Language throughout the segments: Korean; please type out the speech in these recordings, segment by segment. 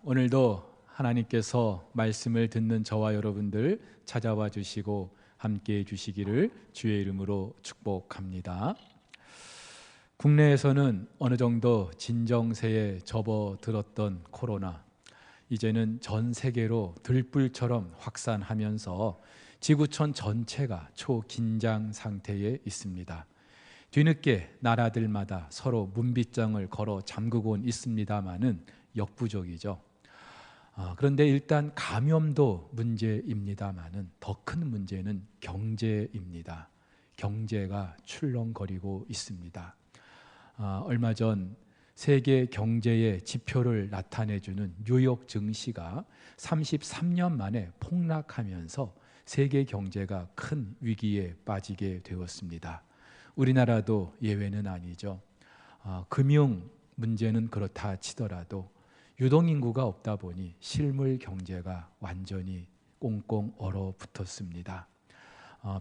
오늘도 하나님께서 말씀을 듣는 저와 여러분들 찾아와 주시고 함께해 주시기를 주의 이름으로 축복합니다. 국내에서는 어느 정도 진정세에 접어들었던 코로나, 이제는 전 세계로 들불처럼 확산하면서 지구촌 전체가 초긴장 상태에 있습니다. 뒤늦게 나라들마다 서로 문빗장을 걸어 잠그곤 있습니다마는 역부족이죠. 그런데 일단 감염도 문제입니다마는 더 큰 문제는 경제입니다. 경제가 출렁거리고 있습니다. 얼마 전 세계 경제의 지표를 나타내주는 뉴욕 증시가 33년 만에 폭락하면서 세계 경제가 큰 위기에 빠지게 되었습니다. 우리나라도 예외는 아니죠. 금융 문제는 그렇다 치더라도 유동인구가 없다 보니 실물 경제가 완전히 꽁꽁 얼어붙었습니다.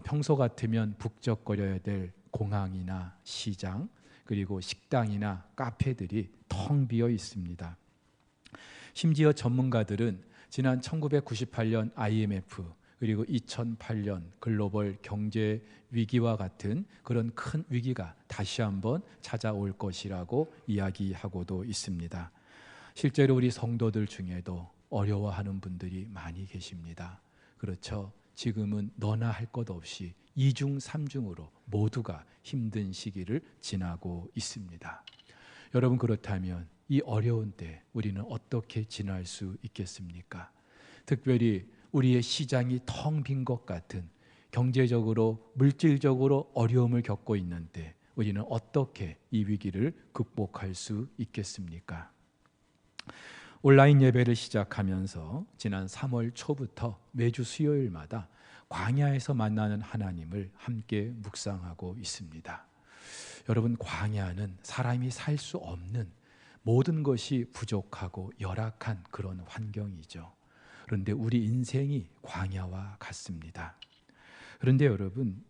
평소 같으면 북적거려야 될 공항이나 시장, 그리고 식당이나 카페들이 텅 비어 있습니다. 심지어 전문가들은 지난 1998년 IMF 그리고 2008년 글로벌 경제 위기와 같은 그런 큰 위기가 다시 한번 찾아올 것이라고 이야기하고도 있습니다. 실제로 우리 성도들 중에도 어려워하는 분들이 많이 계십니다. 그렇죠. 지금은 너나 할 것 없이 이중삼중으로 모두가 힘든 시기를 지나고 있습니다. 여러분, 그렇다면 이 어려운 때 우리는 어떻게 지날 수 있겠습니까? 특별히 우리의 시장이 텅 빈 것 같은 경제적으로 물질적으로 어려움을 겪고 있는 때 우리는 어떻게 이 위기를 극복할 수 있겠습니까? 온라인 예배를 시작하면서 지난 3월 초부터 매주 수요일마다 광야에서 만나는 하나님을 함께 묵상하고 있습니다. 여러분, 광야는 사람이 살 수 없는 모든 것이 부족하고 열악한 그런 환경이죠. 그런데 우리 인생이 광야와 같습니다. 그런데 여러분,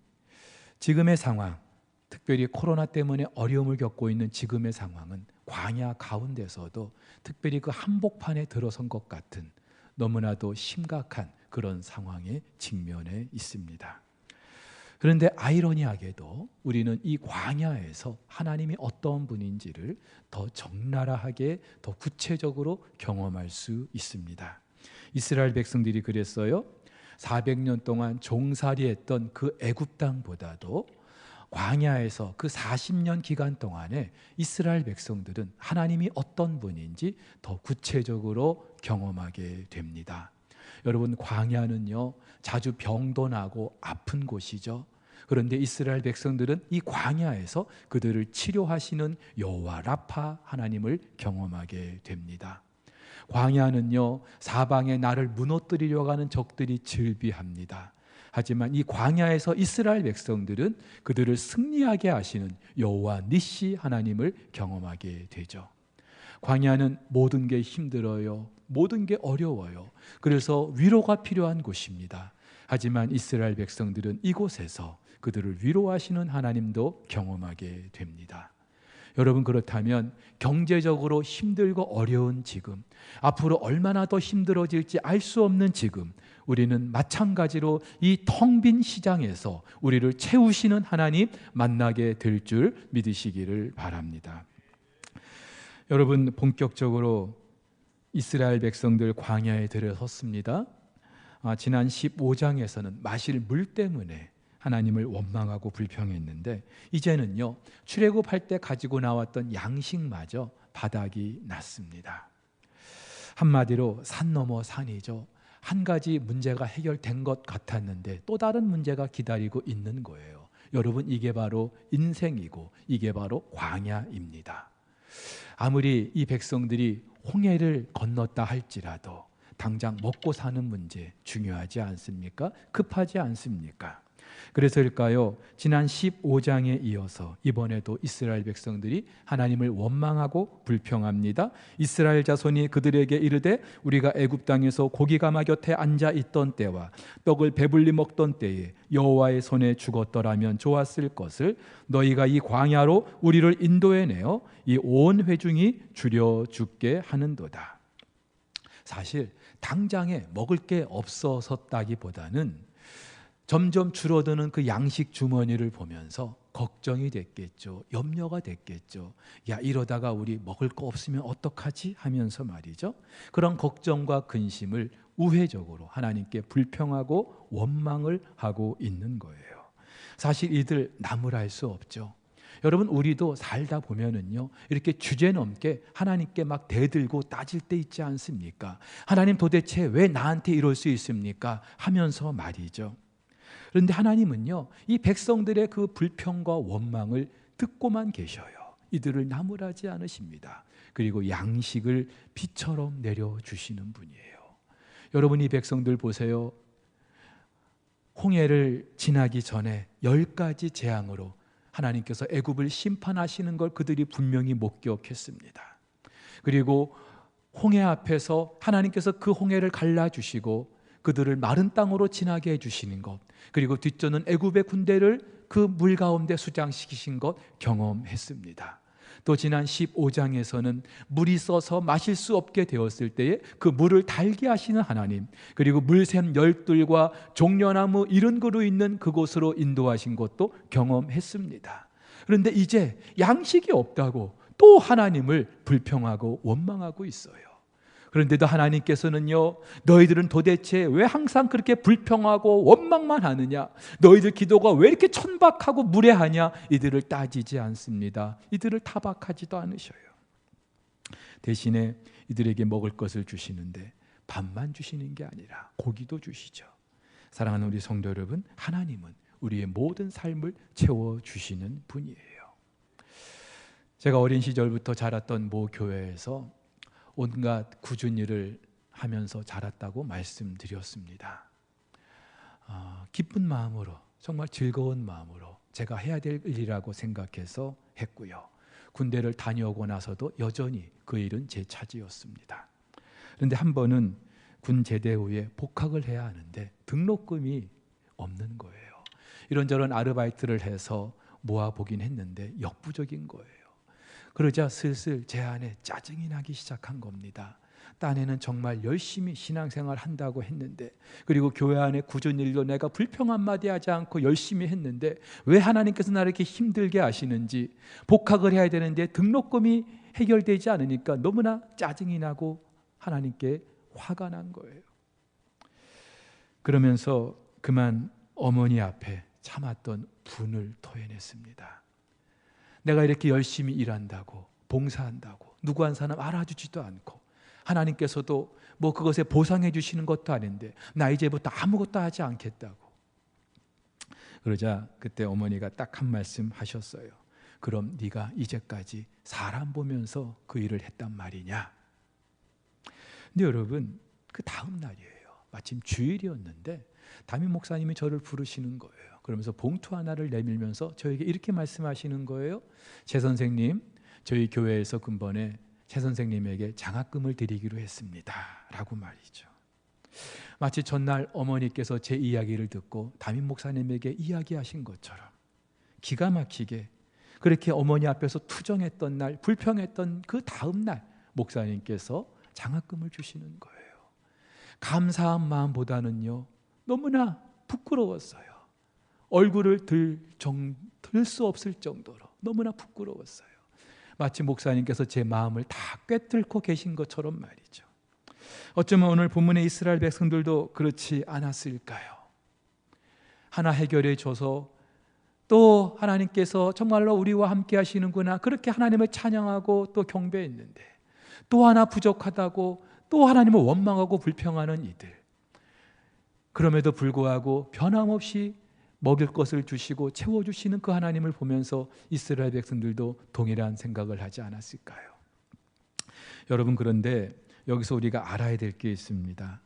지금의 상황, 특별히 코로나 때문에 어려움을 겪고 있는 지금의 상황은 광야 가운데서도 특별히 그 한복판에 들어선 것 같은 너무나도 심각한 그런 상황에 직면해 있습니다. 그런데 아이러니하게도 우리는 이 광야에서 하나님이 어떤 분인지를 더 적나라하게, 더 구체적으로 경험할 수 있습니다. 이스라엘 백성들이 그랬어요. 400년 동안 종살이했던 그 애굽 땅보다도 광야에서 그 40년 기간 동안에 이스라엘 백성들은 하나님이 어떤 분인지 더 구체적으로 경험하게 됩니다. 여러분, 광야는요, 자주 병도 나고 아픈 곳이죠. 그런데 이스라엘 백성들은 이 광야에서 그들을 치료하시는 여호와 라파 하나님을 경험하게 됩니다. 광야는요, 사방에 나를 무너뜨리려고 하는 적들이 즐비합니다. 하지만 이 광야에서 이스라엘 백성들은 그들을 승리하게 하시는 여호와 니시 하나님을 경험하게 되죠. 광야는 모든 게 힘들어요. 모든 게 어려워요. 그래서 위로가 필요한 곳입니다. 하지만 이스라엘 백성들은 이곳에서 그들을 위로하시는 하나님도 경험하게 됩니다. 여러분, 그렇다면 경제적으로 힘들고 어려운 지금, 앞으로 얼마나 더 힘들어질지 알 수 없는 지금, 우리는 마찬가지로 이 텅 빈 시장에서 우리를 채우시는 하나님 만나게 될 줄 믿으시기를 바랍니다. 여러분, 본격적으로 이스라엘 백성들 광야에 들어섰습니다. 지난 15장에서는 마실 물 때문에 하나님을 원망하고 불평했는데 이제는요, 출애굽할 때 가지고 나왔던 양식마저 바닥이 났습니다. 한마디로 산 넘어 산이죠. 한 가지 문제가 해결된 것 같았는데 또 다른 문제가 기다리고 있는 거예요. 여러분, 이게 바로 인생이고 이게 바로 광야입니다. 아무리 이 백성들이 홍해를 건넜다 할지라도 당장 먹고 사는 문제 중요하지 않습니까? 급하지 않습니까? 그래서일까요? 지난 15장에 이어서 이번에도 이스라엘 백성들이 하나님을 원망하고 불평합니다. 이스라엘 자손이 그들에게 이르되 우리가 애굽 땅에서 고기가마 곁에 앉아 있던 때와 떡을 배불리 먹던 때에 여호와의 손에 죽었더라면 좋았을 것을 너희가 이 광야로 우리를 인도해내어 이 온 회중이 줄여 죽게 하는도다. 사실 당장에 먹을 게 없어서다기보다는 점점 줄어드는 그 양식 주머니를 보면서 걱정이 됐겠죠. 염려가 됐겠죠. 야, 이러다가 우리 먹을 거 없으면 어떡하지? 하면서 말이죠. 그런 걱정과 근심을 우회적으로 하나님께 불평하고 원망을 하고 있는 거예요. 사실 이들 나무랄 수 없죠. 여러분, 우리도 살다 보면은요, 이렇게 주제넘게 하나님께 막 대들고 따질 때 있지 않습니까? 하나님, 도대체 왜 나한테 이럴 수 있습니까? 하면서 말이죠. 그런데 하나님은요, 이 백성들의 그 불평과 원망을 듣고만 계셔요. 이들을 나무라지 않으십니다. 그리고 양식을 비처럼 내려주시는 분이에요. 여러분, 이 백성들 보세요. 홍해를 지나기 전에 10가지 재앙으로 하나님께서 애굽을 심판하시는 걸 그들이 분명히 목격했습니다. 그리고 홍해 앞에서 하나님께서 그 홍해를 갈라주시고 그들을 마른 땅으로 지나게 해주시는 것, 그리고 뒤쫓는 애굽의 군대를 그 물 가운데 수장시키신 것 경험했습니다. 또 지난 15장에서는 물이 써서 마실 수 없게 되었을 때에 그 물을 달게 하시는 하나님, 그리고 물샘 열둘과 종려나무 이런 그루 있는 그곳으로 인도하신 것도 경험했습니다. 그런데 이제 양식이 없다고 또 하나님을 불평하고 원망하고 있어요. 그런데도 하나님께서는요, 너희들은 도대체 왜 항상 그렇게 불평하고 원망만 하느냐? 너희들 기도가 왜 이렇게 천박하고 무례하냐? 이들을 따지지 않습니다. 이들을 타박하지도 않으셔요. 대신에 이들에게 먹을 것을 주시는데 밥만 주시는 게 아니라 고기도 주시죠. 사랑하는 우리 성도 여러분, 하나님은 우리의 모든 삶을 채워주시는 분이에요. 제가 어린 시절부터 자랐던 모 교회에서 온갖 굳은 일을 하면서 자랐다고 말씀드렸습니다. 기쁜 마음으로, 정말 즐거운 마음으로 제가 해야 될 일이라고 생각해서 했고요. 군대를 다녀오고 나서도 여전히 그 일은 제 차지였습니다. 그런데 한 번은 군 제대 후에 복학을 해야 하는데 등록금이 없는 거예요. 이런저런 아르바이트를 해서 모아보긴 했는데 역부족인 거예요. 그러자 슬슬 제 안에 짜증이 나기 시작한 겁니다. 딴에는 정말 열심히 신앙생활 한다고 했는데, 그리고 교회 안에 굳은 일도 내가 불평 한마디 하지 않고 열심히 했는데 왜 하나님께서 나를 이렇게 힘들게 하시는지, 복학을 해야 되는데 등록금이 해결되지 않으니까 너무나 짜증이 나고 하나님께 화가 난 거예요. 그러면서 그만 어머니 앞에 참았던 분을 토해냈습니다. 내가 이렇게 열심히 일한다고, 봉사한다고 누구 한 사람 알아주지도 않고 하나님께서도 뭐 그것에 보상해 주시는 것도 아닌데 나 이제부터 아무것도 하지 않겠다고. 그러자 그때 어머니가 딱 한 말씀 하셨어요. 그럼 네가 이제까지 사람 보면서 그 일을 했단 말이냐? 근데 여러분, 그 다음 날이에요. 마침 주일이었는데 담임 목사님이 저를 부르시는 거예요. 그러면서 봉투 하나를 내밀면서 저에게 이렇게 말씀하시는 거예요. 최 선생님, 저희 교회에서 근본에 최 선생님에게 장학금을 드리기로 했습니다 라고 말이죠. 마치 전날 어머니께서 제 이야기를 듣고 담임 목사님에게 이야기하신 것처럼 기가 막히게 그렇게 어머니 앞에서 투정했던 날, 불평했던 그 다음 날 목사님께서 장학금을 주시는 거예요. 감사한 마음보다는요, 너무나 부끄러웠어요. 얼굴을 들 수 없을 정도로 너무나 부끄러웠어요. 마치 목사님께서 제 마음을 다 꿰뚫고 계신 것처럼 말이죠. 어쩌면 오늘 본문의 이스라엘 백성들도 그렇지 않았을까요? 하나 해결해 줘서 또 하나님께서 정말로 우리와 함께 하시는구나, 그렇게 하나님을 찬양하고 또 경배했는데 또 하나 부족하다고 또 하나님을 원망하고 불평하는 이들, 그럼에도 불구하고 변함없이 먹일 것을 주시고 채워주시는 그 하나님을 보면서 이스라엘 백성들도 동일한 생각을 하지 않았을까요? 여러분, 그런데 여기서 우리가 알아야 될 게 있습니다.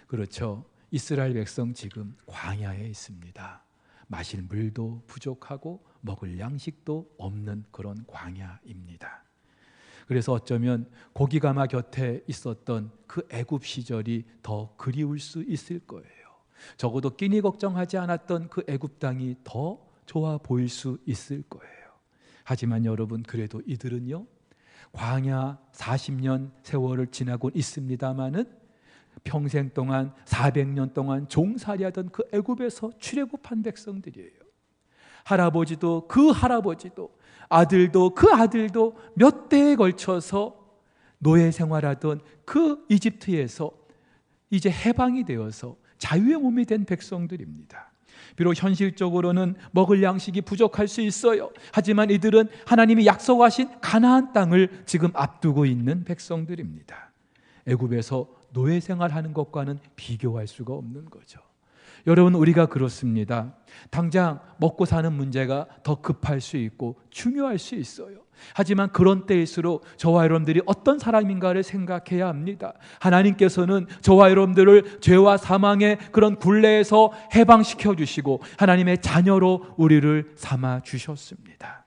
그렇죠. 이스라엘 백성 지금 광야에 있습니다. 마실 물도 부족하고 먹을 양식도 없는 그런 광야입니다. 그래서 어쩌면 고기가마 곁에 있었던 그 애굽 시절이 더 그리울 수 있을 거예요. 적어도 끼니 걱정하지 않았던 그 애굽 땅이 더 좋아 보일 수 있을 거예요. 하지만 여러분, 그래도 이들은요, 광야 40년 세월을 지나고 있습니다마는 평생 동안 400년 동안 종살이하던 그 애굽에서 출애굽한 백성들이에요. 할아버지도 그 할아버지도 아들도 그 아들도 몇 대에 걸쳐서 노예 생활하던 그 이집트에서 이제 해방이 되어서 자유의 몸이 된 백성들입니다. 비록 현실적으로는 먹을 양식이 부족할 수 있어요. 하지만 이들은 하나님이 약속하신 가나안 땅을 지금 앞두고 있는 백성들입니다. 애굽에서 노예 생활하는 것과는 비교할 수가 없는 거죠. 여러분, 우리가 그렇습니다. 당장 먹고 사는 문제가 더 급할 수 있고 중요할 수 있어요. 하지만 그런 때일수록 저와 여러분들이 어떤 사람인가를 생각해야 합니다. 하나님께서는 저와 여러분들을 죄와 사망의 그런 굴레에서 해방시켜 주시고 하나님의 자녀로 우리를 삼아 주셨습니다.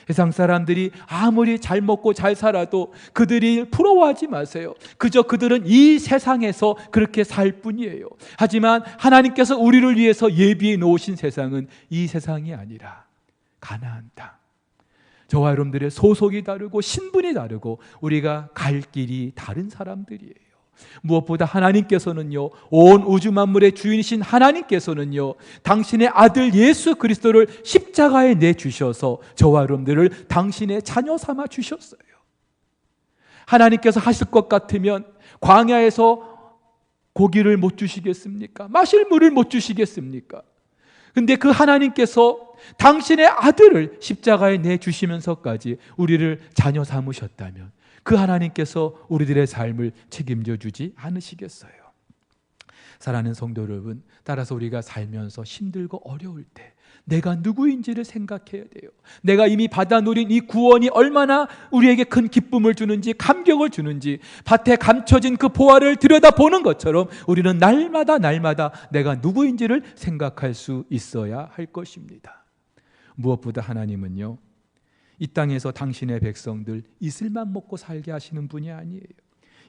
세상 사람들이 아무리 잘 먹고 잘 살아도 그들이 부러워하지 마세요. 그저 그들은 이 세상에서 그렇게 살 뿐이에요. 하지만 하나님께서 우리를 위해서 예비해 놓으신 세상은 이 세상이 아니라 가나안 땅. 저와 여러분들의 소속이 다르고 신분이 다르고 우리가 갈 길이 다른 사람들이에요. 무엇보다 하나님께서는요, 온 우주 만물의 주인이신 하나님께서는요, 당신의 아들 예수 그리스도를 십자가에 내주셔서 저와 여러분들을 당신의 자녀 삼아 주셨어요. 하나님께서 하실 것 같으면 광야에서 고기를 못 주시겠습니까? 마실 물을 못 주시겠습니까? 근데 그 하나님께서 당신의 아들을 십자가에 내주시면서까지 우리를 자녀 삼으셨다면 그 하나님께서 우리들의 삶을 책임져 주지 않으시겠어요? 사랑하는 성도 여러분, 따라서 우리가 살면서 힘들고 어려울 때 내가 누구인지를 생각해야 돼요. 내가 이미 받아 누린 이 구원이 얼마나 우리에게 큰 기쁨을 주는지, 감격을 주는지, 밭에 감춰진 그 보화를 들여다보는 것처럼 우리는 날마다 내가 누구인지를 생각할 수 있어야 할 것입니다. 무엇보다 하나님은요, 이 땅에서 당신의 백성들 이슬만 먹고 살게 하시는 분이 아니에요.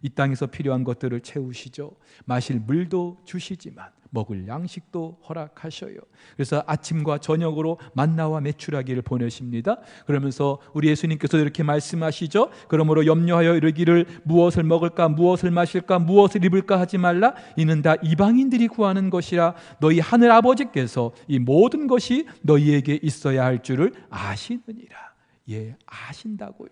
이 땅에서 필요한 것들을 채우시죠. 마실 물도 주시지만 먹을 양식도 허락하셔요. 그래서 아침과 저녁으로 만나와 메추라기를 보내십니다. 그러면서 우리 예수님께서 이렇게 말씀하시죠. 그러므로 염려하여 이르기를 무엇을 먹을까, 무엇을 마실까, 무엇을 입을까 하지 말라. 이는 다 이방인들이 구하는 것이라. 너희 하늘 아버지께서 이 모든 것이 너희에게 있어야 할 줄을 아시느니라. 예, 아신다고요.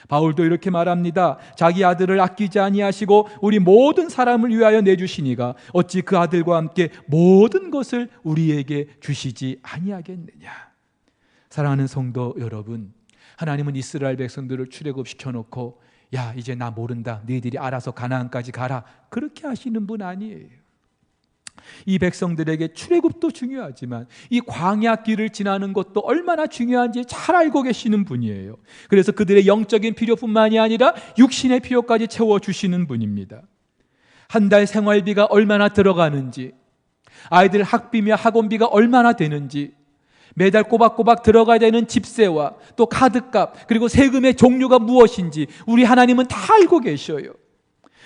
바울도 이렇게 말합니다. 자기 아들을 아끼지 아니하시고 우리 모든 사람을 위하여 내주시니가 어찌 그 아들과 함께 모든 것을 우리에게 주시지 아니하겠느냐. 사랑하는 성도 여러분, 하나님은 이스라엘 백성들을 출애굽시켜놓고 야, 이제 나 모른다, 너희들이 알아서 가나안까지 가라, 그렇게 하시는 분 아니에요. 이 백성들에게 출애굽도 중요하지만 이 광야 길을 지나는 것도 얼마나 중요한지 잘 알고 계시는 분이에요. 그래서 그들의 영적인 필요뿐만이 아니라 육신의 필요까지 채워주시는 분입니다. 한 달 생활비가 얼마나 들어가는지, 아이들 학비며 학원비가 얼마나 되는지, 매달 꼬박꼬박 들어가야 되는 집세와 또 카드값, 그리고 세금의 종류가 무엇인지 우리 하나님은 다 알고 계셔요.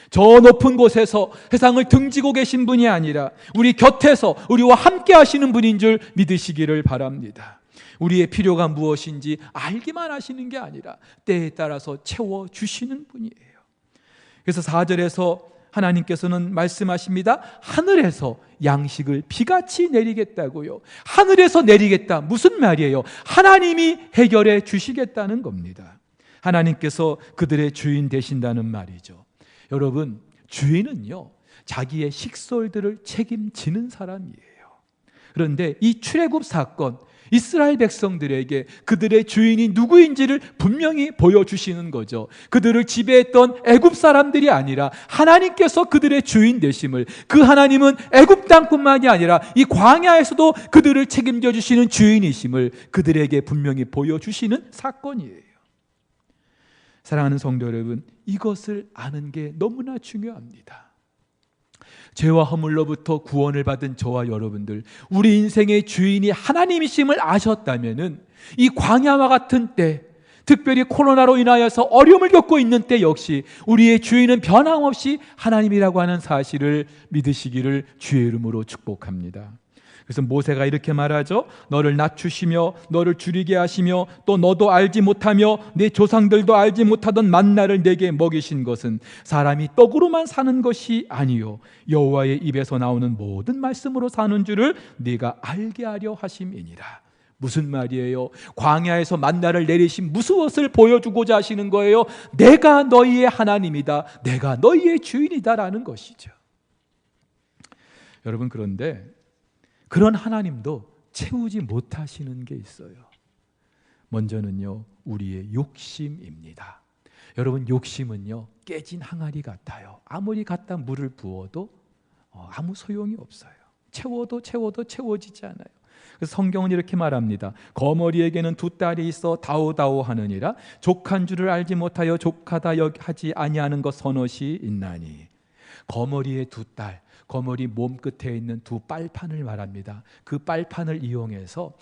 저 높은 곳에서 세상을 등지고 계신 분이 아니라 우리 곁에서 우리와 함께 하시는 분인 줄 믿으시기를 바랍니다. 우리의 필요가 무엇인지 알기만 하시는 게 아니라 때에 따라서 채워주시는 분이에요. 그래서 4절에서 하나님께서는 말씀하십니다. 하늘에서 양식을 비같이 내리겠다고요. 하늘에서 내리겠다, 무슨 말이에요? 하나님이 해결해 주시겠다는 겁니다. 하나님께서 그들의 주인 되신다는 말이죠. 여러분, 주인은요, 자기의 식솔들을 책임지는 사람이에요. 그런데 이 출애굽 사건, 이스라엘 백성들에게 그들의 주인이 누구인지를 분명히 보여주시는 거죠. 그들을 지배했던 애굽 사람들이 아니라 하나님께서 그들의 주인 되심을, 그 하나님은 애굽 땅뿐만이 아니라 이 광야에서도 그들을 책임져 주시는 주인이심을 그들에게 분명히 보여주시는 사건이에요. 사랑하는 성도 여러분, 이것을 아는 게 너무나 중요합니다. 죄와 허물로부터 구원을 받은 저와 여러분들, 우리 인생의 주인이 하나님이심을 아셨다면은 이 광야와 같은 때, 특별히 코로나로 인하여서 어려움을 겪고 있는 때 역시 우리의 주인은 변함없이 하나님이라고 하는 사실을 믿으시기를 주의 이름으로 축복합니다. 그래서 모세가 이렇게 말하죠. 너를 낮추시며 너를 줄이게 하시며 또 너도 알지 못하며 네 조상들도 알지 못하던 만나를 내게 먹이신 것은 사람이 떡으로만 사는 것이 아니요 여호와의 입에서 나오는 모든 말씀으로 사는 줄을 네가 알게 하려 하심이니라. 무슨 말이에요? 광야에서 만나를 내리신 무엇을 보여주고자 하시는 거예요? 내가 너희의 하나님이다, 내가 너희의 주인이다라는 것이죠. 여러분, 그런데 그런 하나님도 채우지 못하시는 게 있어요. 먼저는요, 우리의 욕심입니다. 여러분, 욕심은요 깨진 항아리 같아요. 아무리 갖다 물을 부어도 아무 소용이 없어요. 채워도 채워지지 않아요. 그래서 성경은 이렇게 말합니다. 거머리에게는 두 딸이 있어 다오다오 하느니라. 족한 줄을 알지 못하여 족하다 하지 아니하는 것 서너시 있나니. 거머리의 두 딸, 거머리 몸 끝에 있는 두 빨판을 말합니다. 그 빨판을 이용해서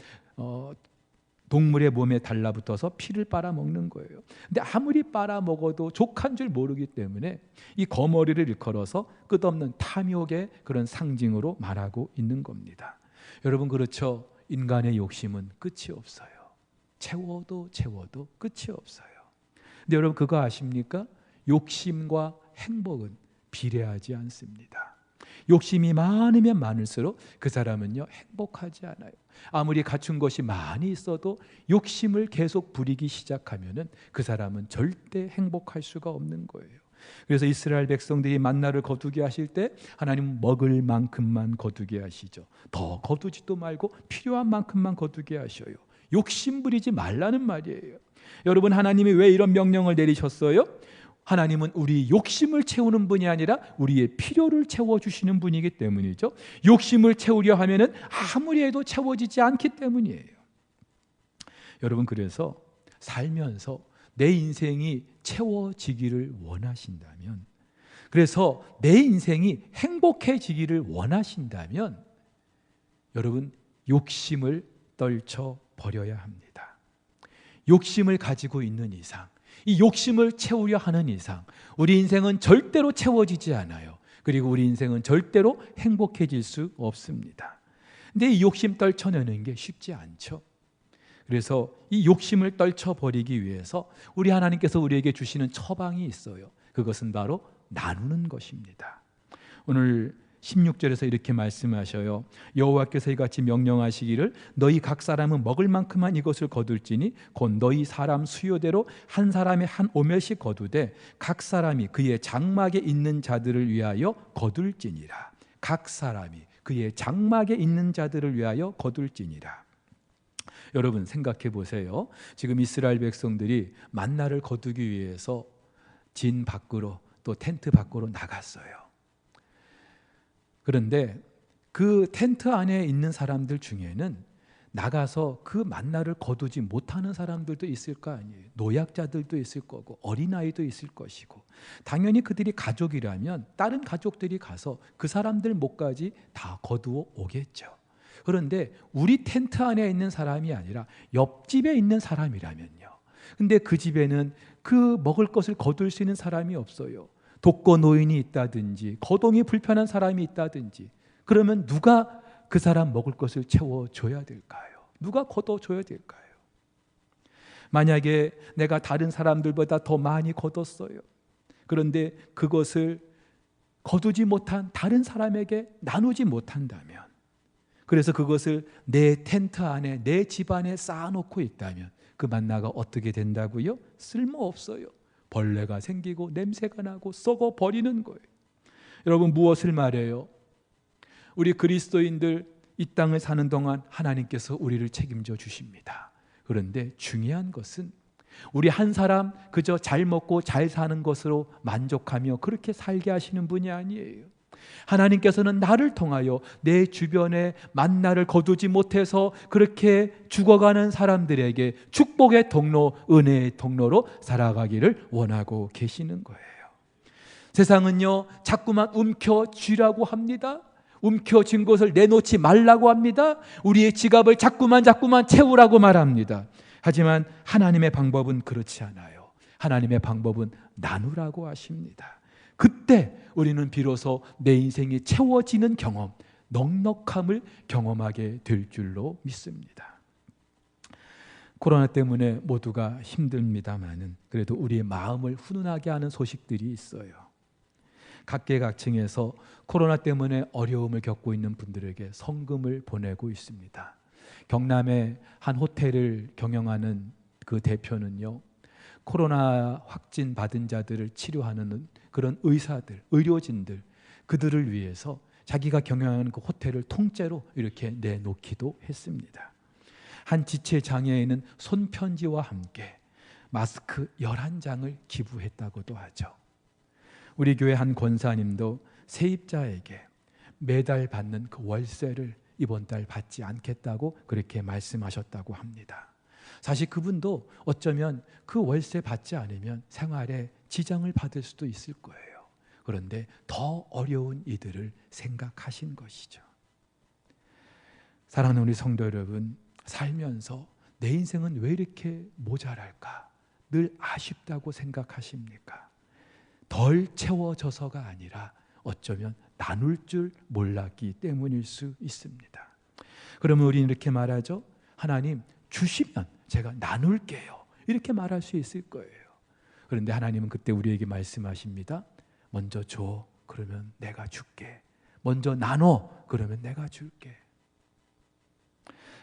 동물의 몸에 달라붙어서 피를 빨아먹는 거예요. 근데 아무리 빨아먹어도 족한 줄 모르기 때문에 이 거머리를 일컬어서 끝없는 탐욕의 그런 상징으로 말하고 있는 겁니다. 여러분, 그렇죠? 인간의 욕심은 끝이 없어요. 채워도 끝이 없어요. 근데 여러분, 그거 아십니까? 욕심과 행복은 비례하지 않습니다. 욕심이 많으면 많을수록 그 사람은요 행복하지 않아요. 아무리 갖춘 것이 많이 있어도 욕심을 계속 부리기 시작하면은 그 사람은 절대 행복할 수가 없는 거예요. 그래서 이스라엘 백성들이 만나를 거두게 하실 때 하나님은 먹을 만큼만 거두게 하시죠. 더 거두지도 말고 필요한 만큼만 거두게 하셔요. 욕심 부리지 말라는 말이에요. 여러분, 하나님이 왜 이런 명령을 내리셨어요? 하나님은 우리 욕심을 채우는 분이 아니라 우리의 필요를 채워주시는 분이기 때문이죠. 욕심을 채우려 하면은 아무리 해도 채워지지 않기 때문이에요. 여러분, 그래서 살면서 내 인생이 채워지기를 원하신다면, 그래서 내 인생이 행복해지기를 원하신다면 여러분, 욕심을 떨쳐버려야 합니다. 욕심을 가지고 있는 이상, 이 욕심을 채우려 하는 이상 우리 인생은 절대로 채워지지 않아요. 그리고 우리 인생은 절대로 행복해질 수 없습니다. 근데 이 욕심 떨쳐내는 게 쉽지 않죠. 그래서 이 욕심을 떨쳐버리기 위해서 우리 하나님께서 우리에게 주시는 처방이 있어요. 그것은 바로 나누는 것입니다. 오늘 16절에서 이렇게 말씀하셔요. 여호와께서 이같이 명령하시기를 너희 각 사람은 먹을 만큼만 이것을 거둘지니 곧 너희 사람 수요대로 한 사람이 한 오멜씩 거두되 각 사람이 그의 장막에 있는 자들을 위하여 거둘지니라. 각 사람이 그의 장막에 있는 자들을 위하여 거둘지니라. 여러분, 생각해 보세요. 지금 이스라엘 백성들이 만나를 거두기 위해서 진 밖으로 또 텐트 밖으로 나갔어요. 그런데 그 텐트 안에 있는 사람들 중에는 나가서 그 만나를 거두지 못하는 사람들도 있을 거 아니에요. 노약자들도 있을 거고 어린아이도 있을 것이고, 당연히 그들이 가족이라면 다른 가족들이 가서 그 사람들 몫까지 다 거두어 오겠죠. 그런데 우리 텐트 안에 있는 사람이 아니라 옆집에 있는 사람이라면요, 근데 그 집에는 그 먹을 것을 거둘 수 있는 사람이 없어요. 독거 노인이 있다든지 거동이 불편한 사람이 있다든지, 그러면 누가 그 사람 먹을 것을 채워줘야 될까요? 누가 거둬줘야 될까요? 만약에 내가 다른 사람들보다 더 많이 거뒀어요. 그런데 그것을 거두지 못한 다른 사람에게 나누지 못한다면, 그래서 그것을 내 텐트 안에 내 집 안에 쌓아놓고 있다면 그 만나가 어떻게 된다고요? 쓸모없어요. 벌레가 생기고 냄새가 나고 썩어 버리는 거예요. 여러분, 무엇을 말해요? 우리 그리스도인들 이 땅을 사는 동안 하나님께서 우리를 책임져 주십니다. 그런데 중요한 것은 우리 한 사람 그저 잘 먹고 잘 사는 것으로 만족하며 그렇게 살게 하시는 분이 아니에요. 하나님께서는 나를 통하여 내 주변에 만나를 거두지 못해서 그렇게 죽어가는 사람들에게 축복의 통로, 은혜의 통로로 살아가기를 원하고 계시는 거예요. 세상은요, 자꾸만 움켜쥐라고 합니다. 움켜쥔 것을 내놓지 말라고 합니다. 우리의 지갑을 자꾸만 채우라고 말합니다. 하지만 하나님의 방법은 그렇지 않아요. 하나님의 방법은 나누라고 하십니다. 그때 우리는 비로소 내 인생이 채워지는 경험, 넉넉함을 경험하게 될 줄로 믿습니다. 코로나 때문에 모두가 힘듭니다만은 그래도 우리의 마음을 훈훈하게 하는 소식들이 있어요. 각계각층에서 코로나 때문에 어려움을 겪고 있는 분들에게 성금을 보내고 있습니다. 경남의 한 호텔을 경영하는 그 대표는요, 코로나 확진 받은 자들을 치료하는 그런 의사들, 의료진들, 그들을 위해서 자기가 경영하는 그 호텔을 통째로 이렇게 내놓기도 했습니다. 한 지체 장애인은 손편지와 함께 마스크 11장을 기부했다고도 하죠. 우리 교회 한 권사님도 세입자에게 매달 받는 그 월세를 이번 달 받지 않겠다고 그렇게 말씀하셨다고 합니다. 사실 그분도 어쩌면 그 월세 받지 않으면 생활에 지장을 받을 수도 있을 거예요. 그런데 더 어려운 이들을 생각하신 것이죠. 사랑하는 우리 성도 여러분, 살면서 내 인생은 왜 이렇게 모자랄까? 늘 아쉽다고 생각하십니까? 덜 채워져서가 아니라 어쩌면 나눌 줄 몰랐기 때문일 수 있습니다. 그러면 우리는 이렇게 말하죠. 하나님 주시면 제가 나눌게요. 이렇게 말할 수 있을 거예요. 그런데 하나님은 그때 우리에게 말씀하십니다. 먼저 줘. 그러면 내가 줄게. 먼저 나눠. 그러면 내가 줄게.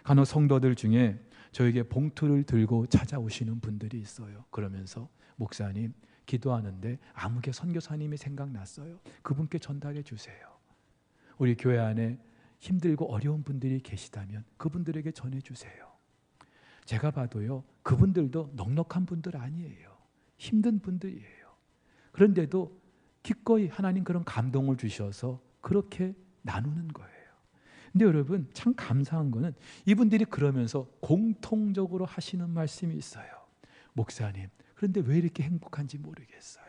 간혹 성도들 중에 저에게 봉투를 들고 찾아오시는 분들이 있어요. 그러면서 목사님 기도하는데 아무개 선교사님이 생각났어요. 그분께 전달해 주세요. 우리 교회 안에 힘들고 어려운 분들이 계시다면 그분들에게 전해 주세요. 제가 봐도요, 그분들도 넉넉한 분들 아니에요. 힘든 분들이에요. 그런데도 기꺼이 하나님 그런 감동을 주셔서 그렇게 나누는 거예요. 근데 여러분 참 감사한 거는 이분들이 그러면서 공통적으로 하시는 말씀이 있어요. 목사님, 그런데 왜 이렇게 행복한지 모르겠어요.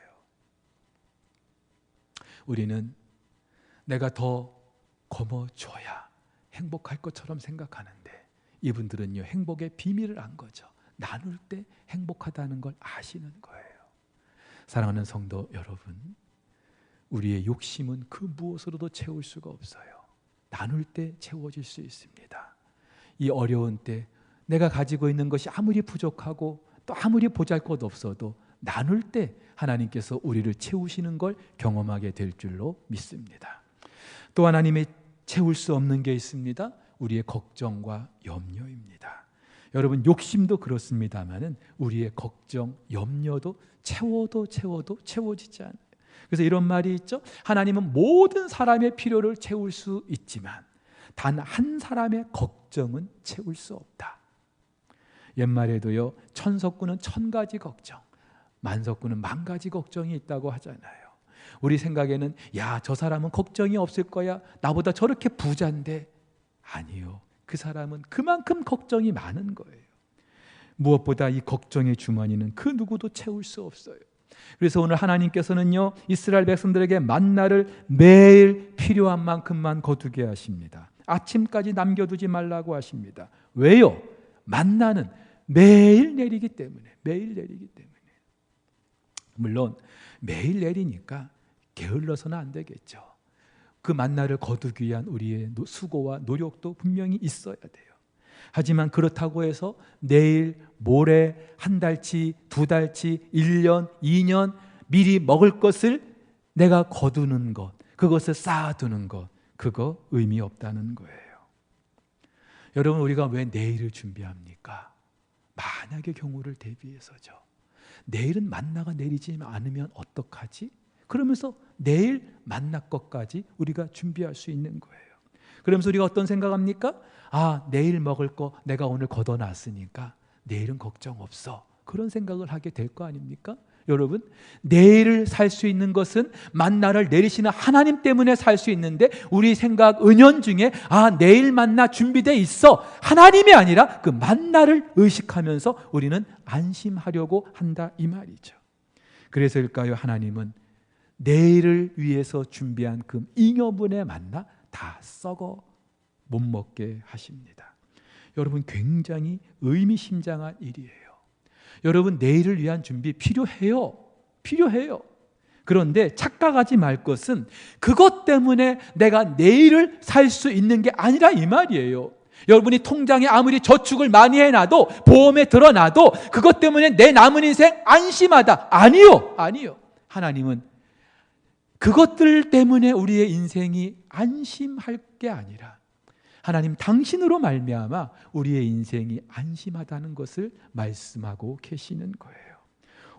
우리는 내가 더 거머줘야 행복할 것처럼 생각하는데 이분들은요, 행복의 비밀을 안 거죠. 나눌 때 행복하다는 걸 아시는 거예요. 사랑하는 성도 여러분, 우리의 욕심은 그 무엇으로도 채울 수가 없어요. 나눌 때 채워질 수 있습니다. 이 어려운 때 내가 가지고 있는 것이 아무리 부족하고 또 아무리 보잘것 없어도 나눌 때 하나님께서 우리를 채우시는 걸 경험하게 될 줄로 믿습니다. 또 하나님의 채울 수 없는 게 있습니다. 우리의 걱정과 염려입니다. 여러분 욕심도 그렇습니다만은 우리의 걱정, 염려도 채워도 채워지지 않아요. 그래서 이런 말이 있죠. 하나님은 모든 사람의 필요를 채울 수 있지만 단 한 사람의 걱정은 채울 수 없다. 옛말에도요, 천석구는 1000가지 걱정, 만석구는 10,000가지 걱정이 있다고 하잖아요. 우리 생각에는 야, 저 사람은 걱정이 없을 거야. 나보다 저렇게 부자인데. 아니요. 그 사람은 그만큼 걱정이 많은 거예요. 무엇보다 이 걱정의 주머니는 그 누구도 채울 수 없어요. 그래서 오늘 하나님께서는요, 이스라엘 백성들에게 만나를 매일 필요한 만큼만 거두게 하십니다. 아침까지 남겨두지 말라고 하십니다. 왜요? 만나는 매일 내리기 때문에. 물론 매일 내리니까 게을러서는 안 되겠죠. 그 만나를 거두기 위한 우리의 수고와 노력도 분명히 있어야 돼요. 하지만 그렇다고 해서 내일, 모레, 한 달치, 2달치, 1년, 2년 미리 먹을 것을 내가 거두는 것, 그것을 쌓아두는 것, 그거 의미 없다는 거예요. 여러분, 우리가 왜 내일을 준비합니까? 만약의 경우를 대비해서죠. 내일은 만나가 내리지 않으면 어떡하지? 그러면서 내일 만나 것까지 우리가 준비할 수 있는 거예요. 그러면서 우리가 어떤 생각합니까? 아, 내일 먹을 거 내가 오늘 걷어놨으니까 내일은 걱정 없어. 그런 생각을 하게 될 거 아닙니까? 여러분, 내일을 살 수 있는 것은 만나를 내리시는 하나님 때문에 살 수 있는데 우리 생각, 은연 중에 아, 내일 만나 준비돼 있어. 하나님이 아니라 그 만나를 의식하면서 우리는 안심하려고 한다 이 말이죠. 그래서일까요? 하나님은 내일을 위해서 준비한 그 잉여분의 만나 다 썩어 못 먹게 하십니다. 여러분, 굉장히 의미심장한 일이에요. 여러분, 내일을 위한 준비 필요해요. 그런데 착각하지 말 것은 그것 때문에 내가 내일을 살 수 있는 게 아니라 이 말이에요. 여러분이 통장에 아무리 저축을 많이 해놔도, 보험에 들어놔도 그것 때문에 내 남은 인생 안심하다. 아니요. 하나님은 그것들 때문에 우리의 인생이 안심할 게 아니라 하나님 당신으로 말미암아 우리의 인생이 안심하다는 것을 말씀하고 계시는 거예요.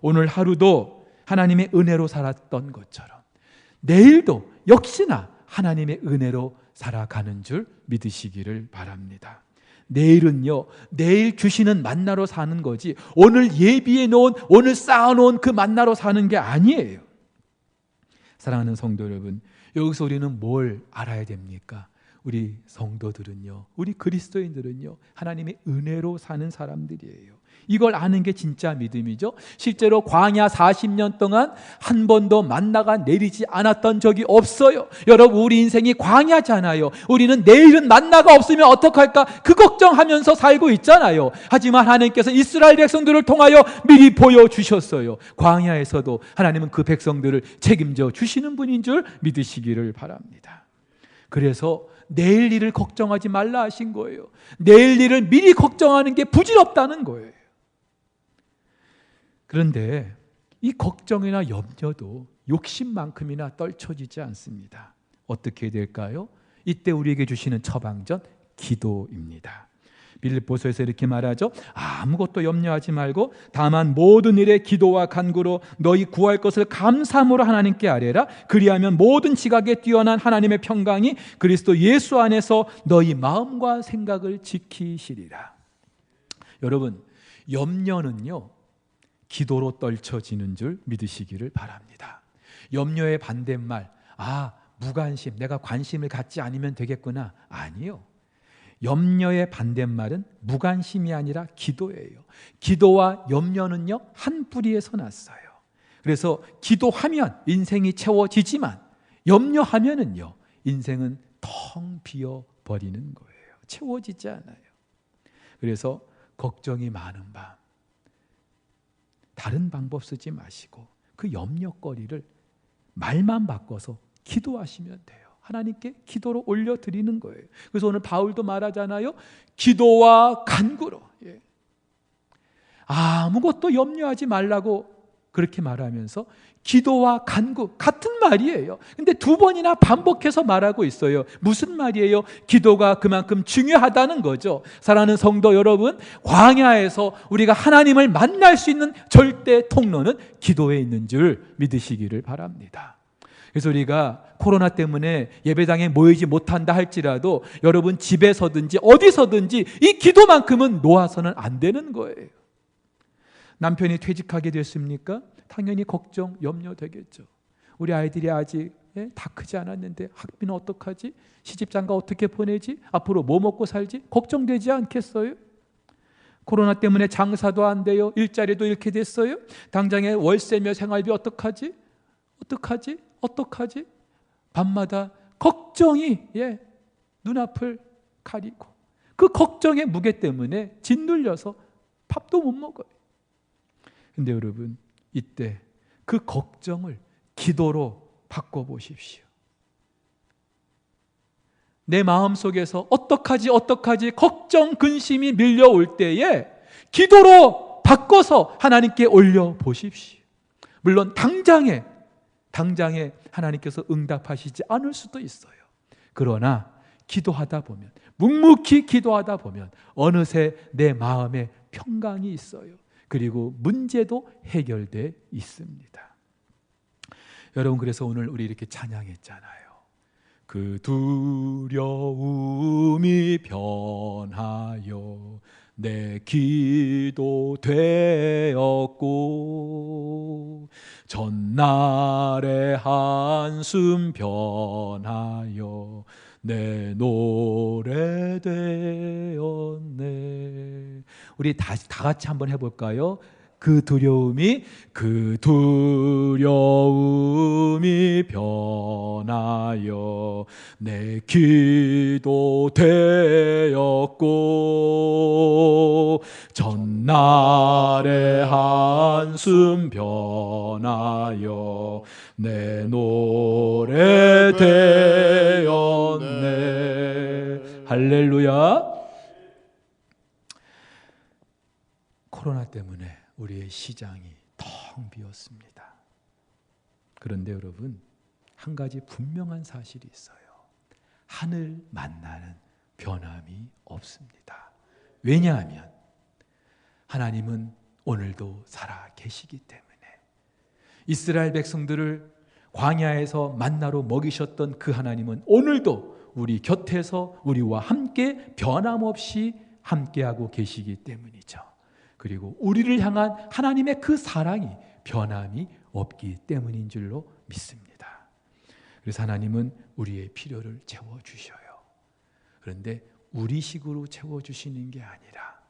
오늘 하루도 하나님의 은혜로 살았던 것처럼 내일도 역시나 하나님의 은혜로 살아가는 줄 믿으시기를 바랍니다. 내일은요, 내일 주시는 만나로 사는 거지 오늘 예비해 놓은, 오늘 쌓아놓은 그 만나로 사는 게 아니에요. 사랑하는 성도 여러분, 여기서 우리는 뭘 알아야 됩니까? 우리 성도들은요, 우리 그리스도인들은요, 하나님의 은혜로 사는 사람들이에요. 이걸 아는 게 진짜 믿음이죠. 실제로 광야 40년 동안 한 번도 만나가 내리지 않았던 적이 없어요. 여러분, 우리 인생이 광야잖아요. 우리는 내일은 만나가 없으면 어떡할까 그 걱정하면서 살고 있잖아요. 하지만 하나님께서 이스라엘 백성들을 통하여 미리 보여주셨어요. 광야에서도 하나님은 그 백성들을 책임져 주시는 분인 줄 믿으시기를 바랍니다. 그래서 내일 일을 걱정하지 말라 하신 거예요. 내일 일을 미리 걱정하는 게 부질없다는 거예요. 그런데 이 걱정이나 염려도 욕심만큼이나 떨쳐지지 않습니다. 어떻게 될까요? 이때 우리에게 주시는 처방전, 기도입니다. 빌립보서에서 이렇게 말하죠. 아무것도 염려하지 말고 다만 모든 일에 기도와 간구로 너희 구할 것을 감사함으로 하나님께 아뢰라. 그리하면 모든 지각에 뛰어난 하나님의 평강이 그리스도 예수 안에서 너희 마음과 생각을 지키시리라. 여러분, 염려는요, 기도로 떨쳐지는 줄 믿으시기를 바랍니다. 염려의 반대말, 무관심, 내가 관심을 갖지 않으면 되겠구나. 아니요. 염려의 반대말은 무관심이 아니라 기도예요. 기도와 염려는요, 한 뿌리에서 났어요. 그래서 기도하면 인생이 채워지지만 염려하면은요, 인생은 텅 비어 버리는 거예요. 채워지지 않아요. 그래서 걱정이 많은 밤, 다른 방법 쓰지 마시고 그 염려거리를 말만 바꿔서 기도하시면 돼요. 하나님께 기도로 올려드리는 거예요. 그래서 오늘 바울도 말하잖아요. 기도와 간구로. 아무것도 염려하지 말라고 그렇게 말하면서 기도와 간구, 같은 말이에요. 근데 두 번이나 반복해서 말하고 있어요. 무슨 말이에요? 기도가 그만큼 중요하다는 거죠. 사랑하는 성도 여러분, 광야에서 우리가 하나님을 만날 수 있는 절대 통로는 기도에 있는 줄 믿으시기를 바랍니다. 그래서 우리가 코로나 때문에 예배당에 모이지 못한다 할지라도 여러분 집에서든지 어디서든지 이 기도만큼은 놓아서는 안 되는 거예요. 남편이 퇴직하게 됐습니까? 당연히 걱정, 염려되겠죠. 우리 아이들이 아직 다 크지 않았는데 학비는 어떡하지? 시집장가 어떻게 보내지? 앞으로 뭐 먹고 살지? 걱정되지 않겠어요? 코로나 때문에 장사도 안 돼요. 일자리도 잃게 됐어요. 당장에 월세며 생활비 어떡하지? 밤마다 걱정이 눈앞을 가리고 그 걱정의 무게 때문에 짓눌려서 밥도 못 먹어요. 근데 여러분, 이때 그 걱정을 기도로 바꿔보십시오. 내 마음속에서 어떡하지 걱정, 근심이 밀려올 때에 기도로 바꿔서 하나님께 올려보십시오. 물론 당장에 하나님께서 응답하시지 않을 수도 있어요. 그러나 기도하다 보면, 묵묵히 기도하다 보면 어느새 내 마음에 평강이 있어요. 그리고 문제도 해결돼 있습니다. 여러분, 그래서 오늘 우리 이렇게 찬양했잖아요. 그 두려움이 변하여 내 기도 되었고 전날의 한숨 변하여 내 노래 되었네. 우리 다 같이 한번 해볼까요? 그 두려움이 변하여 내 기도 되었고 전날의 한숨 변하여 내 노래 되었네. 할렐루야. 코로나 때문에 우리의 시장이 텅 비었습니다. 그런데 여러분, 한 가지 분명한 사실이 있어요. 하늘 만나는 변함이 없습니다. 왜냐하면 하나님은 오늘도 살아 계시기 때문에. 이스라엘 백성들을 광야에서 만나로 먹이셨던 그 하나님은 오늘도 우리 곁에서 우리와 함께 변함없이 함께하고 계시기 때문이죠. 그리고 우리를 향한 하나님의 그 사랑이 변함이 없기 때문인 줄로 믿습니다. 그래서 하나님은 우리의 필요를 채워주셔요. 그런데 우리식으로 채워주시는 게 아니라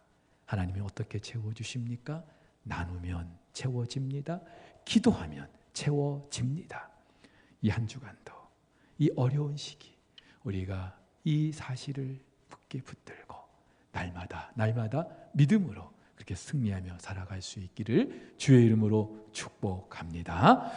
하나님이 어떻게 채워주십니까? 나누면 채워집니다. 기도하면 채워집니다. 이 한 주간도 이 어려운 시기 우리가 이 사실을 굳게 붙들고 날마다 믿음으로 그렇게 승리하며 살아갈 수 있기를 주의 이름으로 축복합니다.